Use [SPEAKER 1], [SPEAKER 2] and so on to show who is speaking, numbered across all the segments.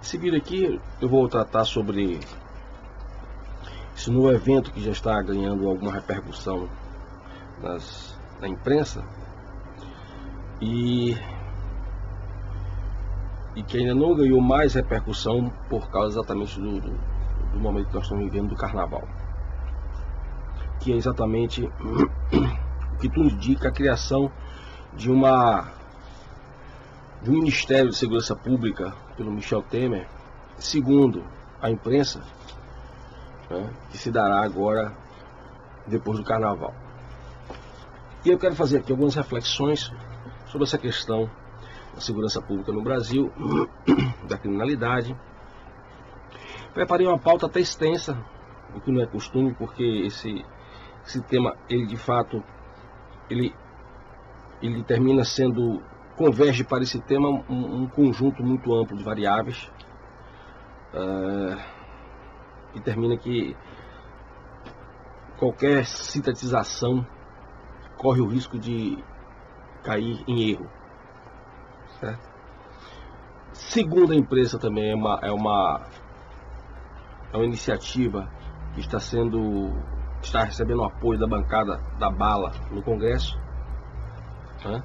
[SPEAKER 1] Esse vídeo aqui eu vou tratar sobre esse novo evento que já está ganhando alguma repercussão na imprensa e que ainda não ganhou mais repercussão por causa exatamente do momento que nós estamos vivendo do carnaval, que é exatamente o que tudo indica: a criação de um Ministério de Segurança Pública pelo Michel Temer, segundo a imprensa, né, que se dará agora depois do carnaval. E eu quero fazer aqui algumas reflexões sobre essa questão da segurança pública no Brasil, da criminalidade. Preparei uma pauta até extensa, o que não é costume, porque esse tema, ele de fato, ele termina sendo, converge para esse tema um conjunto muito amplo de variáveis, e termina que qualquer sintetização corre o risco de cair em erro, certo? Segundo a imprensa também, é uma iniciativa que está recebendo o apoio da bancada da bala no Congresso, né?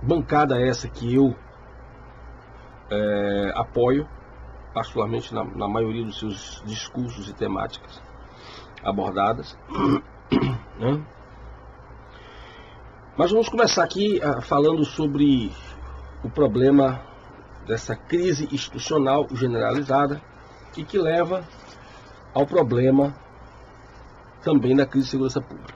[SPEAKER 1] Bancada essa que eu apoio, particularmente na maioria dos seus discursos e temáticas abordadas, né? Mas vamos começar aqui falando sobre o problema dessa crise institucional generalizada e que leva ao problema também da crise de segurança pública.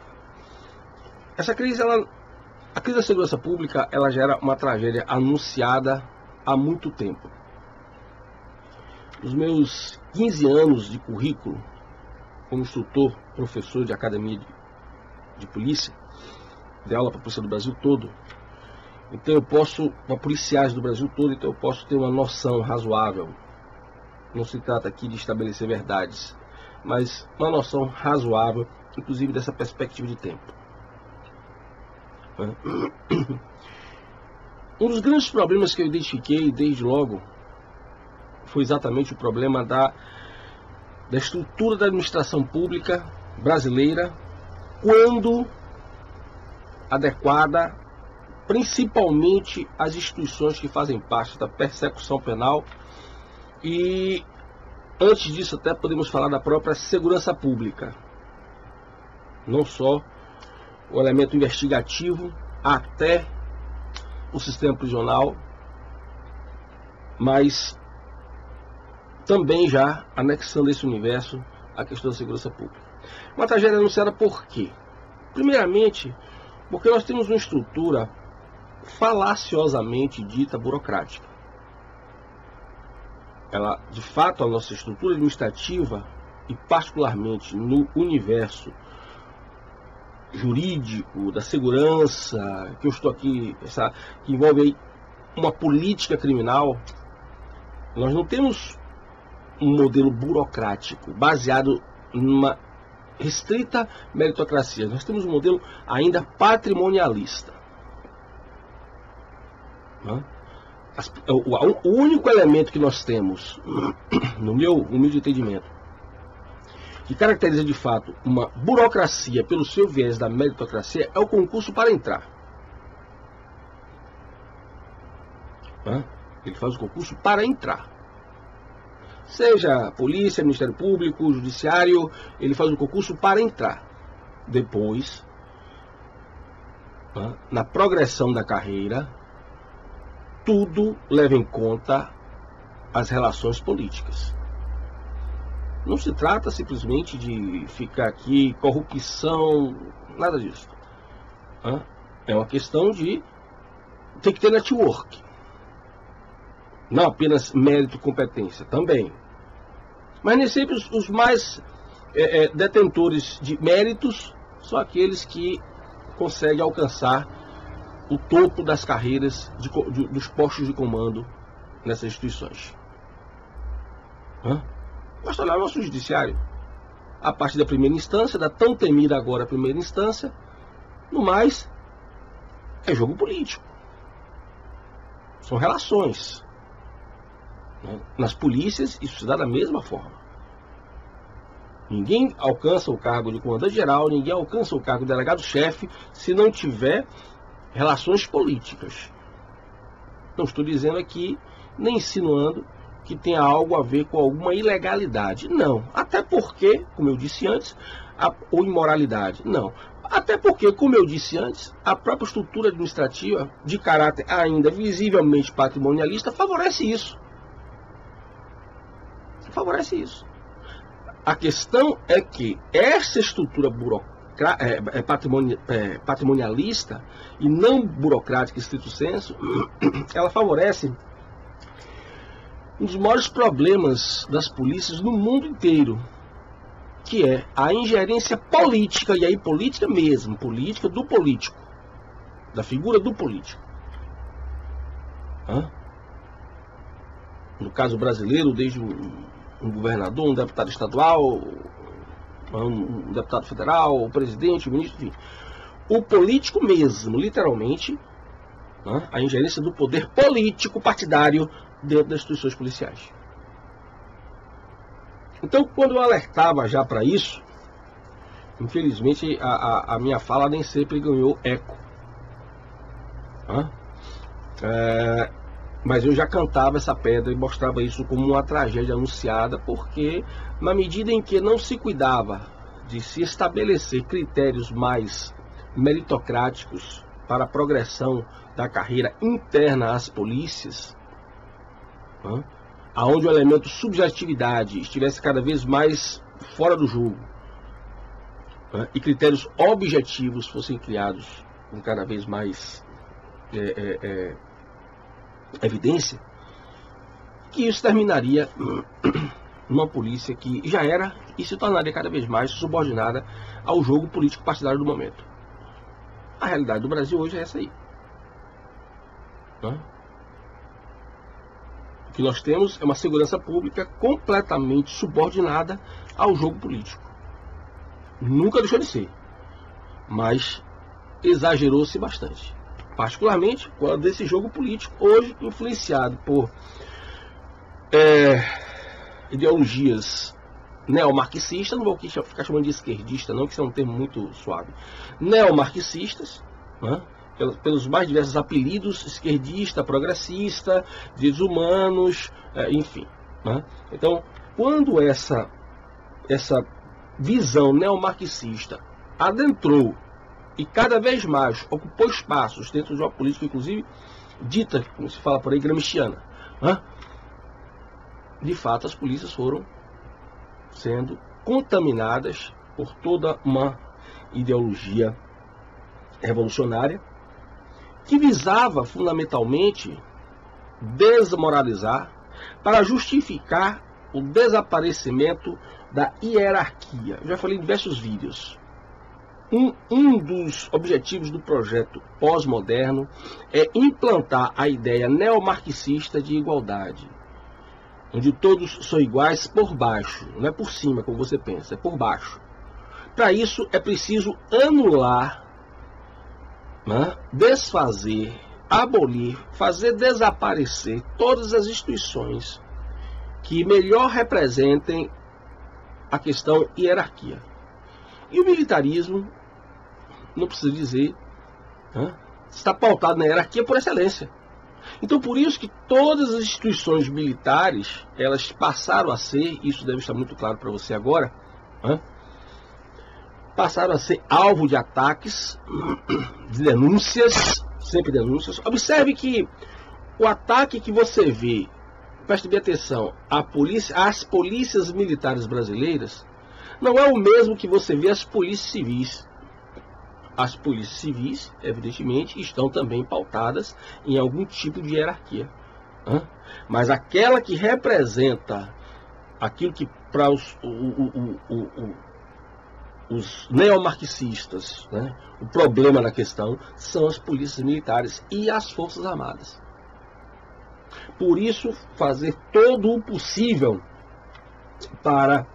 [SPEAKER 1] Essa crise, a crise da segurança pública, ela gera uma tragédia anunciada há muito tempo. Nos meus 15 anos de currículo como instrutor, professor de academia de polícia, de aula para a polícia do Brasil todo, então eu posso, para policiais do Brasil todo, então eu posso ter uma noção razoável. Não se trata aqui de estabelecer verdades, mas uma noção razoável, inclusive dessa perspectiva de tempo. Um dos grandes problemas que eu identifiquei desde logo foi exatamente o problema da estrutura da administração pública brasileira, quando adequada, principalmente às instituições que fazem parte da persecução penal, e antes disso até podemos falar da própria segurança pública, não só o elemento investigativo até o sistema prisional, mas também já anexando esse universo a questão da segurança pública. Uma tragédia anunciada por quê? Primeiramente, porque nós temos uma estrutura falaciosamente dita burocrática. Ela, de fato, a nossa estrutura administrativa, e particularmente no universo jurídico, da segurança, que eu estou aqui, que envolve aí uma política criminal, nós não temos um modelo burocrático baseado numa restrita meritocracia. Nós temos um modelo ainda patrimonialista. O único elemento que nós temos, no meu humilde entendimento, que caracteriza de fato uma burocracia pelo seu viés da meritocracia, é o concurso para entrar. Ele faz o concurso para entrar. Seja polícia, Ministério Público, Judiciário, ele faz o concurso para entrar. Depois, na progressão da carreira, tudo leva em conta as relações políticas. Não se trata simplesmente de ficar aqui, corrupção, nada disso. É uma questão de tem que ter network. Não apenas mérito e competência, também. Mas nem sempre os mais detentores de méritos são aqueles que conseguem alcançar o topo das carreiras dos postos de comando nessas instituições. Basta olhar o nosso judiciário. A partir da primeira instância, da tão temida agora primeira instância, no mais, é jogo político. São relações. Né? Nas polícias, isso se dá da mesma forma. Ninguém alcança o cargo de comandante-geral, ninguém alcança o cargo de delegado-chefe se não tiver relações políticas. Não estou dizendo aqui, nem insinuando que tenha algo a ver com alguma ilegalidade. Não. Até porque, como eu disse antes, ou imoralidade. Não. Até porque, como eu disse antes, a própria estrutura administrativa, de caráter ainda visivelmente patrimonialista, favorece isso. Favorece isso. A questão é que essa estrutura patrimonialista e não burocrática, estrito senso, ela favorece um dos maiores problemas das polícias no mundo inteiro, que é a ingerência política, e aí política mesmo, política do político, da figura do político. No caso brasileiro, desde um governador, um deputado estadual, um deputado federal, o presidente, o ministro, enfim. O político mesmo, literalmente, a ingerência do poder político partidário dentro das instituições policiais. Então, quando eu alertava já para isso, infelizmente a minha fala nem sempre ganhou eco. Mas eu já cantava essa pedra e mostrava isso como uma tragédia anunciada, porque na medida em que não se cuidava de se estabelecer critérios mais meritocráticos para a progressão da carreira interna às polícias, aonde o elemento subjetividade estivesse cada vez mais fora do jogo, e critérios objetivos fossem criados com cada vez mais evidência, que isso terminaria numa polícia que já era e se tornaria cada vez mais subordinada ao jogo político partidário do momento. A realidade do Brasil hoje é essa aí. O que nós temos é uma segurança pública completamente subordinada ao jogo político. Nunca deixou de ser, mas exagerou-se bastante. Particularmente quando esse jogo político, hoje influenciado por ideologias neomarxistas, não vou ficar chamando de esquerdista não, que isso é um termo muito suave, neomarxistas, pelos mais diversos apelidos, esquerdista, progressista, direitos humanos, enfim. Então, quando essa visão neomarxista adentrou e cada vez mais ocupou espaços dentro de uma política, inclusive dita, como se fala por aí, gramsciana, de fato as polícias foram sendo contaminadas por toda uma ideologia revolucionária que visava fundamentalmente desmoralizar para justificar o desaparecimento da hierarquia. Eu já falei em diversos vídeos. Um dos objetivos do projeto pós-moderno é implantar a ideia neomarxista de igualdade, onde todos são iguais por baixo, não é por cima como você pensa, é por baixo. Para isso é preciso anular, desfazer, abolir, fazer desaparecer todas as instituições que melhor representem a questão hierarquia. E o militarismo, não preciso dizer, está pautado na hierarquia por excelência. Então, por isso que todas as instituições militares, elas passaram a ser, isso deve estar muito claro para você agora, passaram a ser alvo de ataques, de denúncias, sempre denúncias. Observe que o ataque que você vê, preste bem atenção, às polícias militares brasileiras, não é o mesmo que você vê às polícias civis. As polícias civis, evidentemente, estão também pautadas em algum tipo de hierarquia. Mas aquela que representa aquilo que para os neomarxistas, o problema da questão são as polícias militares e as forças armadas. Por isso, fazer todo o possível para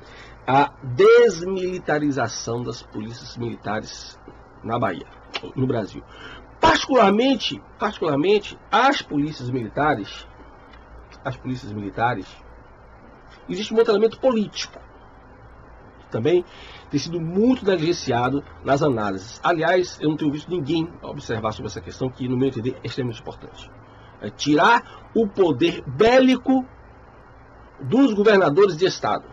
[SPEAKER 1] a desmilitarização das polícias militares na Bahia, no Brasil. Particularmente, as polícias militares, existe um monitoramento político, que também tem sido muito negligenciado nas análises. Aliás, eu não tenho visto ninguém observar sobre essa questão, que, no meu entender, é extremamente importante. É tirar o poder bélico dos governadores de Estado.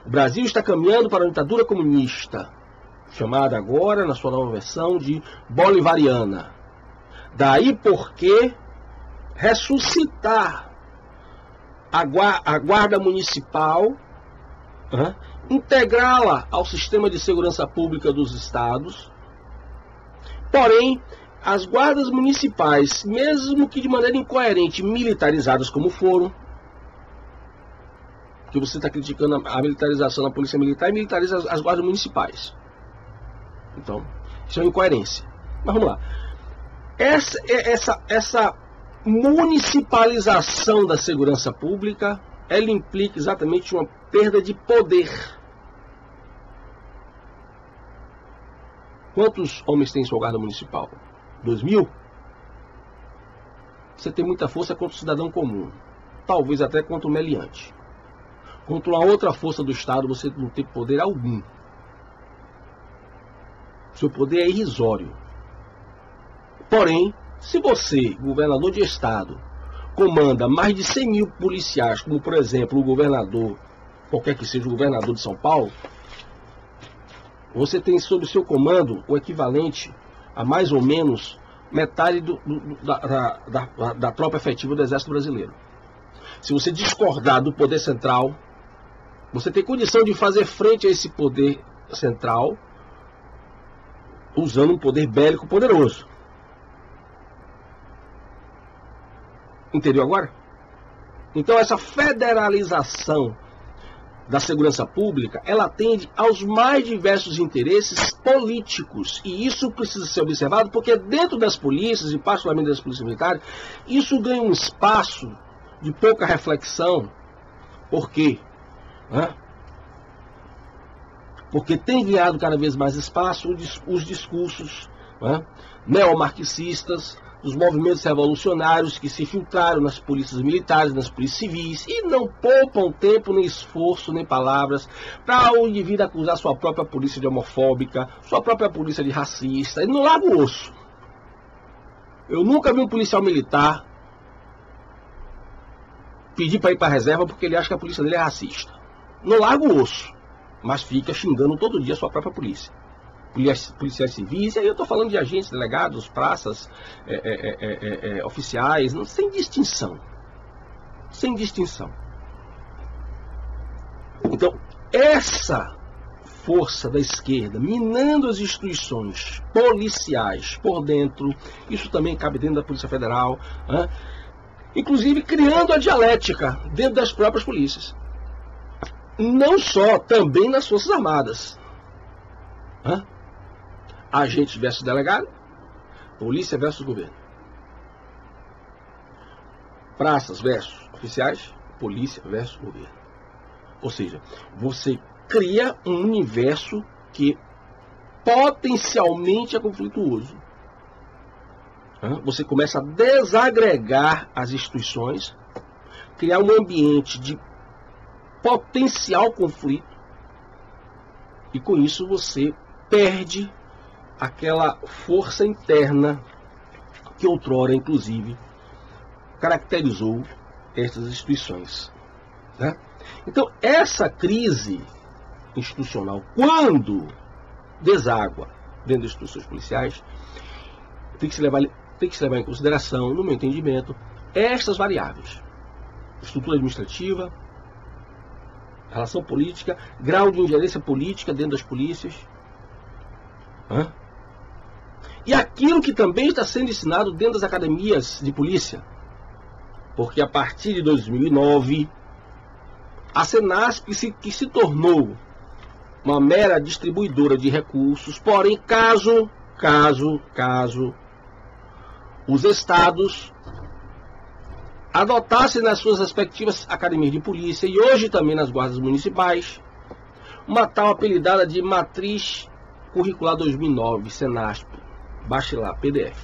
[SPEAKER 1] O Brasil está caminhando para a ditadura comunista, chamada agora, na sua nova versão, de bolivariana. Daí porque ressuscitar a guarda municipal, integrá-la ao sistema de segurança pública dos estados. Porém, as guardas municipais, mesmo que de maneira incoerente, militarizadas como foram, que você está criticando a militarização da polícia militar e militariza as guardas municipais. Então, isso é uma incoerência. Mas vamos lá. Essa municipalização da segurança pública, ela implica exatamente uma perda de poder. Quantos homens tem em sua guarda municipal? 2.000? Você tem muita força contra o cidadão comum. Talvez até contra o meliante. Contra uma outra força do Estado, você não tem poder algum. Seu poder é irrisório. Porém, se você, governador de Estado, comanda mais de 100.000 policiais, como por exemplo o governador, qualquer que seja o governador de São Paulo, você tem sob seu comando o equivalente a mais ou menos metade da tropa efetiva do Exército Brasileiro. Se você discordar do poder central, você tem condição de fazer frente a esse poder central usando um poder bélico poderoso. Entendeu agora? Então essa federalização da segurança pública, ela atende aos mais diversos interesses políticos. E isso precisa ser observado porque dentro das polícias, e particularmente das polícias militares, isso ganha um espaço de pouca reflexão. Por quê? Porque tem ganhado cada vez mais espaço os discursos neomarxistas, dos movimentos revolucionários que se infiltraram nas polícias militares, nas polícias civis, e não poupam tempo, nem esforço, nem palavras, para o indivíduo acusar sua própria polícia de homofóbica, sua própria polícia de racista, e não larga o osso. Eu nunca vi um policial militar pedir para ir para a reserva porque ele acha que a polícia dele é racista. Não larga o osso, mas fica xingando todo dia a sua própria polícia. Policiais civis, e aí eu estou falando de agentes, delegados, praças, oficiais, sem distinção. Sem distinção. Então, essa força da esquerda, minando as instituições policiais por dentro, isso também cabe dentro da Polícia Federal, inclusive criando a dialética dentro das próprias polícias. Não só, também nas Forças Armadas. Agentes versus delegado, polícia versus governo. Praças versus oficiais, polícia versus governo. Ou seja, você cria um universo que potencialmente é conflituoso. Você começa a desagregar as instituições, criar um ambiente de potencial conflito, e com isso você perde aquela força interna que outrora, inclusive, caracterizou essas instituições. Então, essa crise institucional, quando deságua dentro das instituições policiais, tem que se levar em consideração, no meu entendimento, estas variáveis: estrutura administrativa, relação política, grau de ingerência política dentro das polícias, e aquilo que também está sendo ensinado dentro das academias de polícia. Porque a partir de 2009, a Senasp, que se tornou uma mera distribuidora de recursos, porém, caso os estados adotassem nas suas respectivas academias de polícia, e hoje também nas guardas municipais, uma tal apelidada de Matriz Curricular 2009, Senasp, Baixe lá, PDF.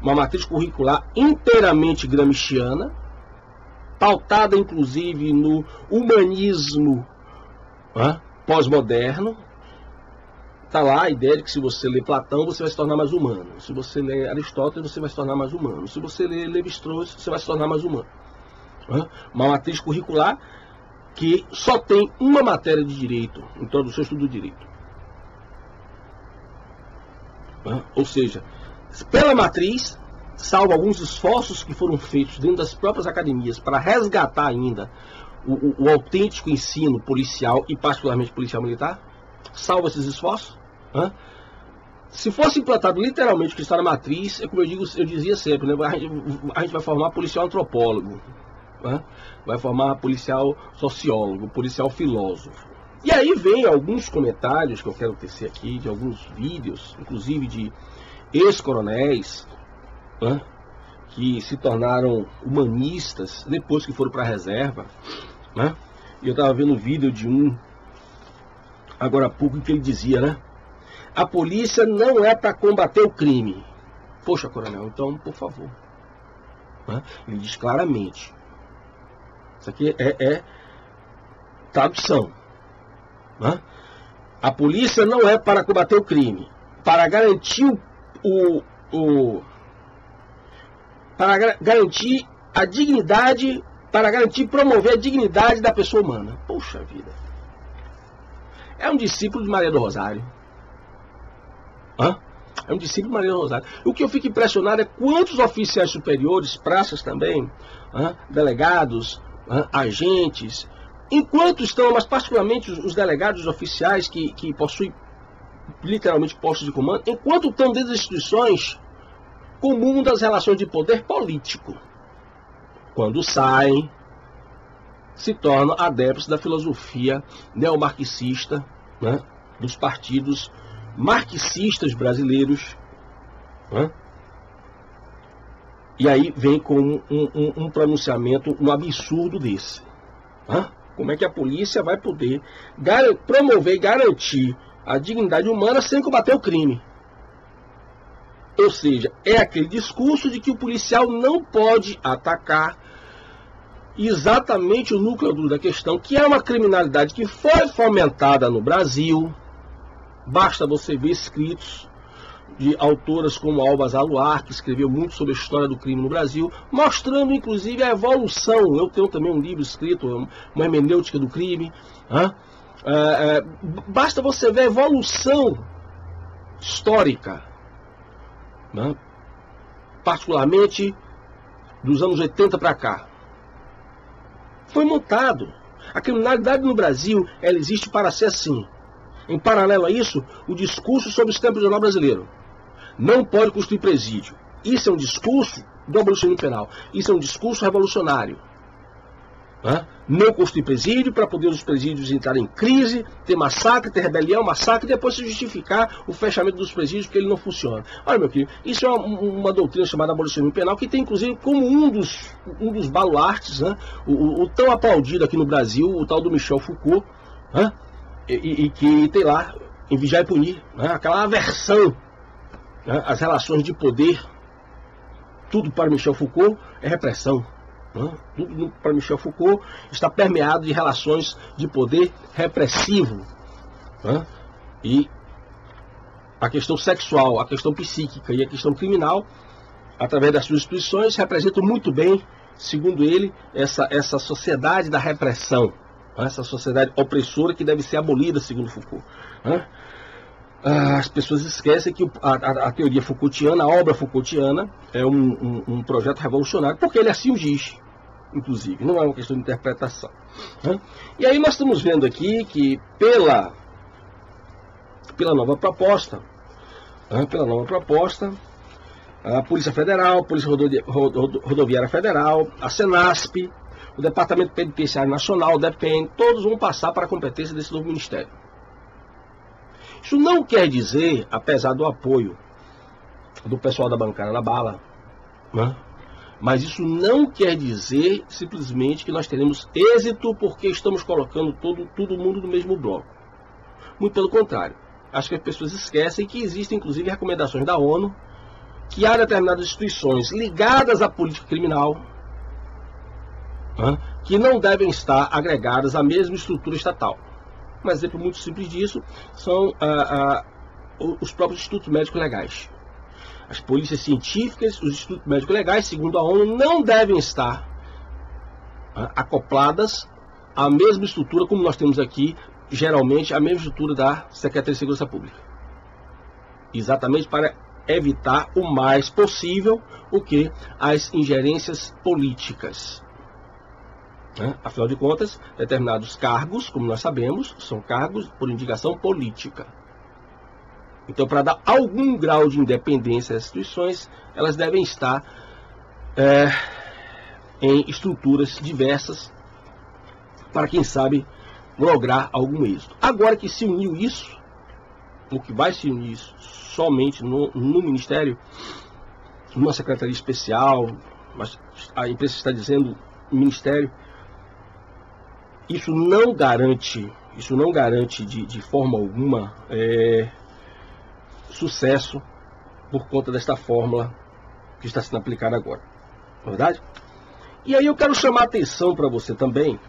[SPEAKER 1] Uma matriz curricular inteiramente gramsciana, pautada inclusive no humanismo pós-moderno. Está lá a ideia de que se você ler Platão, você vai se tornar mais humano. Se você ler Aristóteles, você vai se tornar mais humano. Se você ler Levi-Strauss, você vai se tornar mais humano. Uma matriz curricular que só tem uma matéria de direito, introdução ao estudo do direito. Ou seja, pela matriz, salvo alguns esforços que foram feitos dentro das próprias academias para resgatar ainda o autêntico ensino policial e particularmente policial militar, salvo esses esforços, se fosse implantado literalmente o que está na matriz, é como eu dizia sempre, né? A gente vai formar policial antropólogo, vai formar policial sociólogo, policial filósofo. E aí vem alguns comentários que eu quero tecer aqui, de alguns vídeos, inclusive de ex-coronéis, que se tornaram humanistas depois que foram para a reserva. E eu estava vendo um vídeo de um, agora há pouco, que ele dizia, né? A polícia não é para combater o crime. Poxa, coronel, então, por favor. Ele diz claramente. Isso aqui é tradução. A polícia não é para combater o crime, para garantir para garantir a dignidade, para garantir, promover a dignidade da pessoa humana. Poxa vida. É um discípulo de Maria do Rosário. É um discípulo de Maria do Rosário. O que eu fico impressionado é quantos oficiais superiores, praças também, delegados, agentes, enquanto estão, mas particularmente os delegados, os oficiais que possuem literalmente postos de comando, enquanto estão dentro das instituições, comum das relações de poder político. Quando saem, se tornam adeptos da filosofia neomarxista, dos partidos marxistas brasileiros, e aí vem com um pronunciamento no absurdo desse. Como é que a polícia vai poder promover e garantir a dignidade humana sem combater o crime? Ou seja, é aquele discurso de que o policial não pode atacar exatamente o núcleo da questão, que é uma criminalidade que foi fomentada no Brasil. Basta você ver escritos de autoras como Alba Zaluar, que escreveu muito sobre a história do crime no Brasil, mostrando inclusive a evolução. Eu tenho também um livro escrito, uma hermenêutica do crime. Basta você ver a evolução histórica, particularmente dos anos 80 para cá. Foi montado. A criminalidade no Brasil, ela existe para ser assim. Em paralelo a isso, o discurso sobre o sistema prisional brasileiro. Não pode construir presídio. Isso é um discurso do abolicionismo penal. Isso é um discurso revolucionário. Não construir presídio para poder os presídios entrarem em crise, ter massacre, ter rebelião, massacre, e depois se justificar o fechamento dos presídios porque ele não funciona. Olha, meu querido, isso é uma doutrina chamada abolicionismo penal, que tem inclusive como um dos baluartes, o tão aplaudido aqui no Brasil, o tal do Michel Foucault, e que tem lá, em Vigiar e Punir, aquela aversão às relações de poder. Tudo para Michel Foucault é repressão. Tudo para Michel Foucault está permeado de relações de poder repressivo. E a questão sexual, a questão psíquica e a questão criminal, através das suas instituições, representam muito bem, segundo ele, essa sociedade da repressão, essa sociedade opressora que deve ser abolida, segundo Foucault. As pessoas esquecem que a teoria Foucaultiana, a obra Foucaultiana, é um projeto revolucionário, porque ele assim o diz, inclusive, não é uma questão de interpretação. E aí nós estamos vendo aqui que pela nova proposta, a Polícia Federal, a Polícia Rodoviária Federal, a Senasp, o Departamento Penitenciário Nacional, o DEPEN, todos vão passar para a competência desse novo ministério. Isso não quer dizer, apesar do apoio do pessoal da bancada da bala, mas isso não quer dizer simplesmente que nós teremos êxito porque estamos colocando todo mundo no mesmo bloco. Muito pelo contrário. Acho que as pessoas esquecem que existem, inclusive, recomendações da ONU que há determinadas instituições ligadas à política criminal que não devem estar agregadas à mesma estrutura estatal. Um exemplo muito simples disso são os próprios institutos médicos legais. As polícias científicas, os institutos médicos legais, segundo a ONU, não devem estar acopladas à mesma estrutura como nós temos aqui, geralmente a mesma estrutura da Secretaria de Segurança Pública. Exatamente para evitar o mais possível as ingerências políticas. Afinal de contas, determinados cargos, como nós sabemos, são cargos por indicação política. Então, para dar algum grau de independência às instituições, elas devem estar em estruturas diversas para, quem sabe, lograr algum êxito. Agora que se uniu isso, o que vai se unir isso somente no Ministério, numa secretaria especial, mas a imprensa está dizendo Ministério, isso não garante de forma alguma sucesso por conta desta fórmula que está sendo aplicada agora. Não é verdade? E aí eu quero chamar a atenção para você também,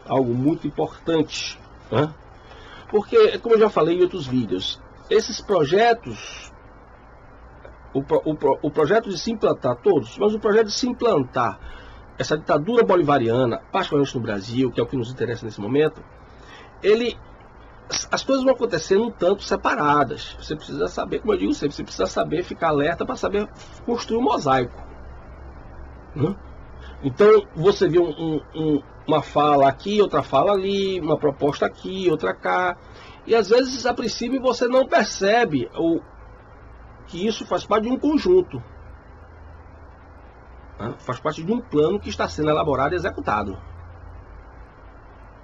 [SPEAKER 1] algo muito importante, porque, como eu já falei em outros vídeos, esses projetos, o projeto de se implantar todos, mas o projeto de se implantar essa ditadura bolivariana, particularmente no Brasil, que é o que nos interessa nesse momento, as coisas vão acontecendo um tanto separadas. Você precisa saber, como eu digo sempre, você precisa saber ficar alerta para saber construir um mosaico. Então, você vê uma fala aqui, outra fala ali, uma proposta aqui, outra cá, e às vezes, a princípio, você não percebe que isso faz parte de um conjunto. Faz parte de um plano que está sendo elaborado e executado.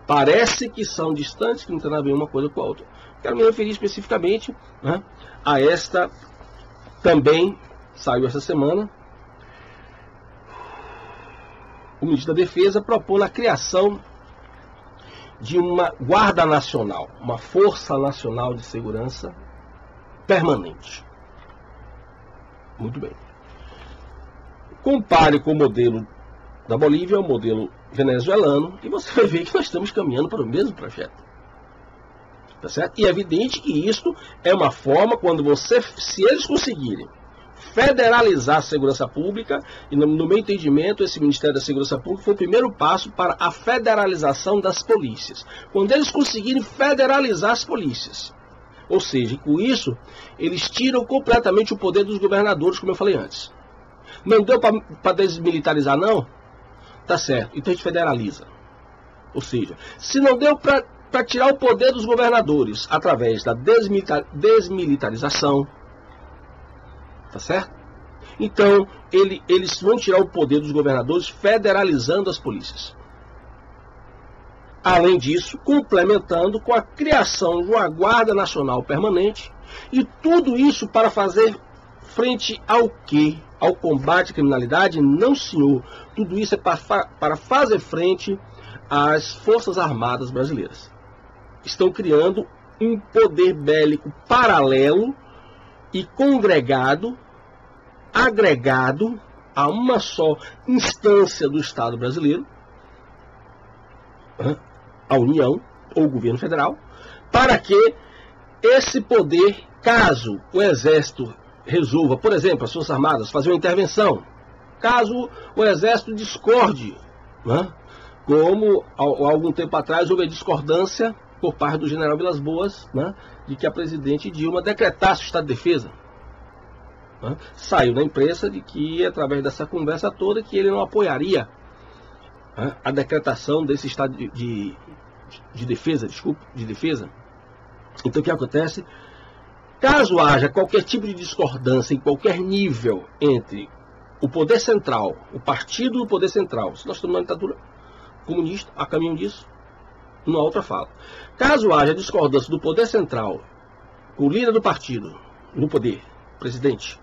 [SPEAKER 1] Parece que são distantes, que não tem nada a ver uma coisa com a outra. Quero me referir especificamente a esta, também saiu essa semana, o ministro da Defesa propôs a criação de uma Guarda Nacional, uma Força Nacional de Segurança permanente. Muito bem. Compare com o modelo da Bolívia, o modelo venezuelano, e você vai ver que nós estamos caminhando para o mesmo projeto. Tá certo? E é evidente que isto é uma forma, se eles conseguirem federalizar a segurança pública, e no meu entendimento, esse Ministério da Segurança Pública foi o primeiro passo para a federalização das polícias. Quando eles conseguirem federalizar as polícias, ou seja, com isso, eles tiram completamente o poder dos governadores, como eu falei antes. Não deu para desmilitarizar, não? Tá certo, então a gente federaliza. Ou seja, se não deu para tirar o poder dos governadores através da desmilitarização, tá certo? Então, eles vão tirar o poder dos governadores federalizando as polícias. Além disso, complementando com a criação de uma Guarda Nacional permanente, e tudo isso para fazer frente ao quê? Ao combate à criminalidade? Não, senhor. Tudo isso é para fazer frente às Forças Armadas brasileiras. Estão criando um poder bélico paralelo e congregado, agregado a uma só instância do Estado brasileiro, a União ou o governo federal, para que esse poder, caso o Exército resolva, por exemplo, as Forças Armadas fazer uma intervenção, caso o Exército discorde, como há algum tempo atrás houve a discordância por parte do general Vilas Boas, de que a presidente Dilma decretasse o estado de defesa. Saiu na imprensa de que, através dessa conversa toda, que ele não apoiaria a decretação desse estado de defesa, Então o que acontece? Caso haja qualquer tipo de discordância em qualquer nível entre o poder central, o partido do poder central, se nós estamos na ditadura comunista, a caminho disso, não há outra fala. Caso haja discordância do poder central, o líder do partido, no poder, presidente,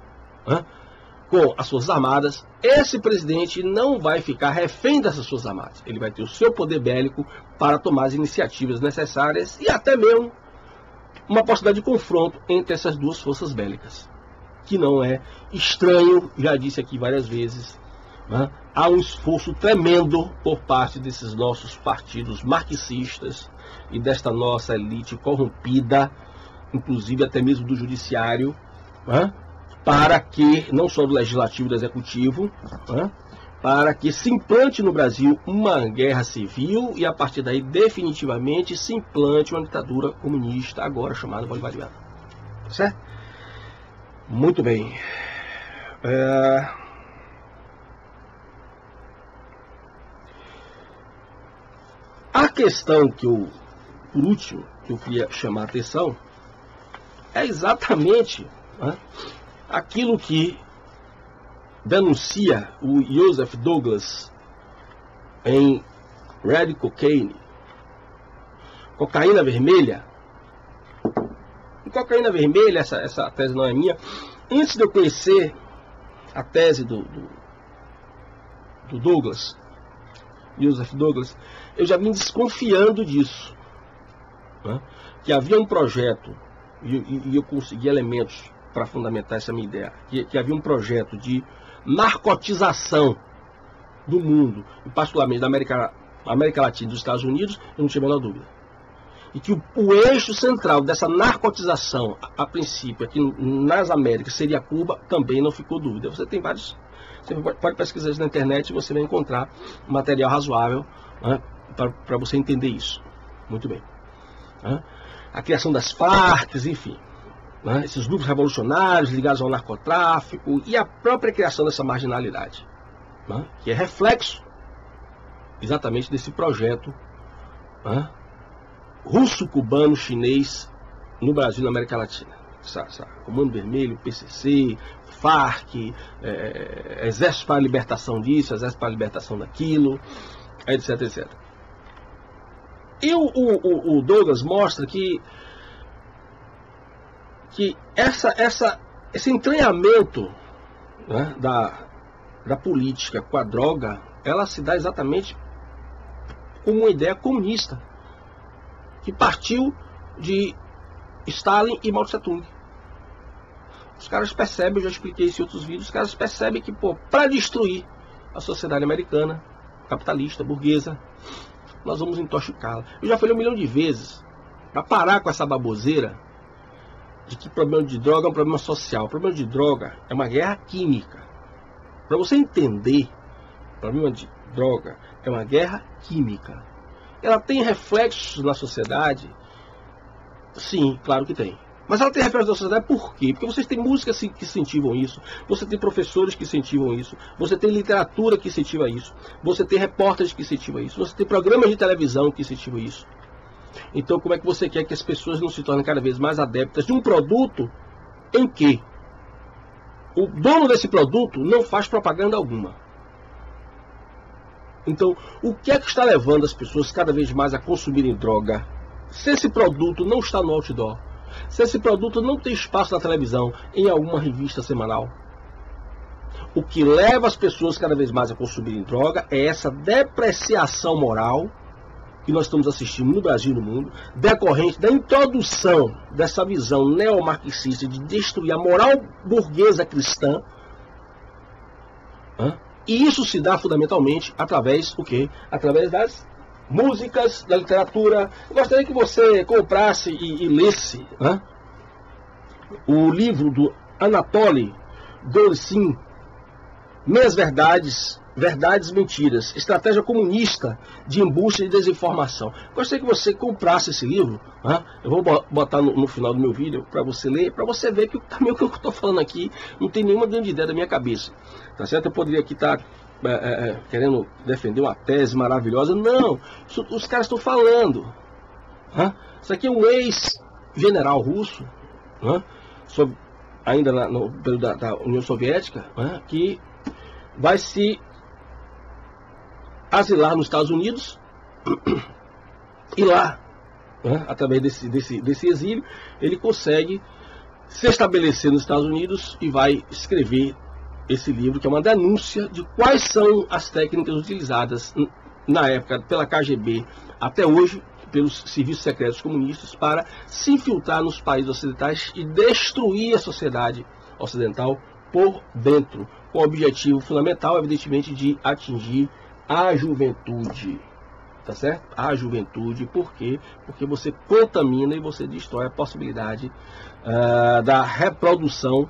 [SPEAKER 1] com as Forças Armadas, esse presidente não vai ficar refém dessas Forças Armadas. Ele vai ter o seu poder bélico para tomar as iniciativas necessárias e até mesmo uma possibilidade de confronto entre essas duas forças bélicas, que não é estranho, já disse aqui várias vezes, né? Há um esforço tremendo por parte desses nossos partidos marxistas e desta nossa elite corrompida, inclusive até mesmo do judiciário, né? Para que, não só do legislativo e do executivo, né? Para que se implante no Brasil uma guerra civil e a partir daí definitivamente se implante uma ditadura comunista, agora chamada bolivariana. Certo? Muito bem. A questão que eu, por último, que eu queria chamar a atenção é exatamente, né, aquilo que denuncia o Joseph Douglas em Red Cocaine, Cocaína Vermelha. Em Cocaína Vermelha, essa tese não é minha. Antes de eu conhecer a tese do Douglas, Joseph Douglas, eu já vim desconfiando disso, né? Que havia um projeto, e eu consegui elementos para fundamentar essa minha ideia, que havia um projeto de narcotização do mundo, e particularmente da América Latina e dos Estados Unidos, eu não tinha a menor dúvida. E que o eixo central dessa narcotização, a princípio, aqui nas Américas, seria Cuba, também não ficou dúvida. Você tem vários, você pode pesquisar isso na internet e você vai encontrar material razoável, né, para você entender isso. Muito bem. Né? A criação das Farc, enfim. Né, esses grupos revolucionários ligados ao narcotráfico e a própria criação dessa marginalidade, né, que é reflexo exatamente desse projeto, né, russo-cubano, chinês no Brasil e na América Latina. Comando Vermelho, PCC, Farc, Exército para a Libertação disso, Exército para a Libertação daquilo, etc, etc. E o Douglas mostra que esse entranhamento, né, da política com a droga, ela se dá exatamente como uma ideia comunista, que partiu de Stalin e Mao Tse Tung. Os caras percebem, eu já expliquei isso em outros vídeos, os caras percebem que, para destruir a sociedade americana, capitalista, burguesa, nós vamos intoxicá-la. Eu já falei 1 milhão de vezes, para parar com essa baboseira de que o problema de droga é um problema social. O problema de droga é uma guerra química. Para você entender, o problema de droga é uma guerra química. Ela tem reflexos na sociedade? Sim, claro que tem. Mas ela tem reflexos na sociedade por quê? Porque vocês têm músicas que incentivam isso, você tem professores que incentivam isso, você tem literatura que incentiva isso, você tem repórteres que incentivam isso, você tem programas de televisão que incentivam isso. Então, como é que você quer que as pessoas não se tornem cada vez mais adeptas de um produto em que o dono desse produto não faz propaganda alguma? Então, o que é que está levando as pessoas cada vez mais a consumirem droga? Se esse produto não está no outdoor, se esse produto não tem espaço na televisão, em alguma revista semanal, o que leva as pessoas cada vez mais a consumirem droga é essa depreciação moral que nós estamos assistindo no Brasil e no mundo, decorrente da introdução dessa visão neomarxista de destruir a moral burguesa cristã. E isso se dá fundamentalmente através do quê? Através das músicas, da literatura. Eu gostaria que você comprasse e lesse, né, o livro do Anatoly Golitsyn, Meias Verdades, Verdades e Mentiras, Estratégia Comunista de Embuste e Desinformação. Gostaria que você comprasse esse livro, né? Eu vou botar no final do meu vídeo para você ler, para você ver que também o que eu estou falando aqui não tem nenhuma grande ideia da minha cabeça. Tá certo? Eu poderia aqui estar querendo defender uma tese maravilhosa. Não, os caras estão falando. Isso aqui é um ex-general russo, ainda no período da União Soviética, que vai se asilar nos Estados Unidos e lá, através desse exílio, ele consegue se estabelecer nos Estados Unidos e vai escrever esse livro, que é uma denúncia de quais são as técnicas utilizadas na época pela KGB até hoje, pelos serviços secretos comunistas para se infiltrar nos países ocidentais e destruir a sociedade ocidental por dentro, com o objetivo fundamental, evidentemente, de atingir a juventude. Tá certo? A juventude, por quê? Porque você contamina e você destrói a possibilidade da reprodução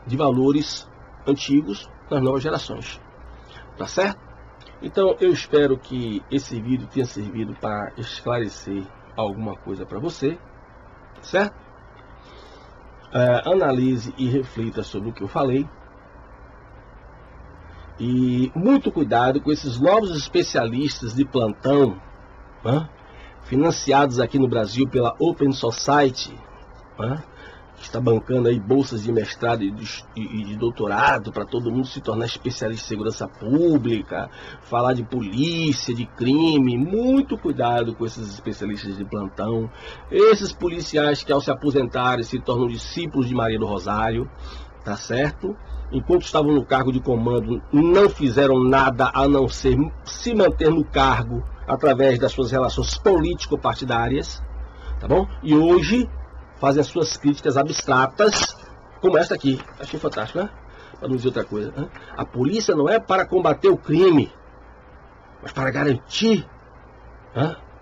[SPEAKER 1] de valores antigos nas novas gerações. Tá certo? Então eu espero que esse vídeo tenha servido para esclarecer alguma coisa para você. Tá certo? Analise e reflita sobre o que eu falei. E muito cuidado com esses novos especialistas de plantão, financiados aqui no Brasil pela Open Society, que está bancando aí bolsas de mestrado e de doutorado para todo mundo se tornar especialista em segurança pública, falar de polícia, de crime. Muito cuidado com esses especialistas de plantão, esses policiais que ao se aposentarem se tornam discípulos de Maria do Rosário, tá certo? Enquanto estavam no cargo de comando, não fizeram nada a não ser se manter no cargo através das suas relações político-partidárias, tá bom? E hoje fazem as suas críticas abstratas, como esta aqui. Achei fantástico, né? Para não dizer outra coisa. Né? A polícia não é para combater o crime, mas para garantir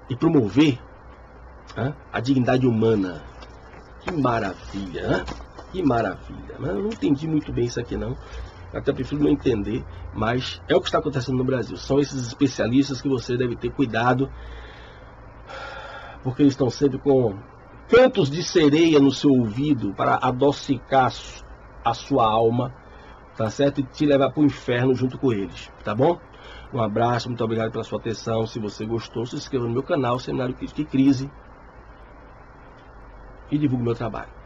[SPEAKER 1] e promover a dignidade humana. Que maravilha, Que maravilha. Eu não entendi muito bem isso aqui não. Até prefiro não entender, mas é o que está acontecendo no Brasil. São esses especialistas que você deve ter cuidado, porque eles estão sempre com cantos de sereia no seu ouvido para adocicar a sua alma, tá certo? E te levar para o inferno junto com eles, tá bom? Um abraço, muito obrigado pela sua atenção. Se você gostou, se inscreva no meu canal, Seminário Crítica e Crise, e divulgue meu trabalho.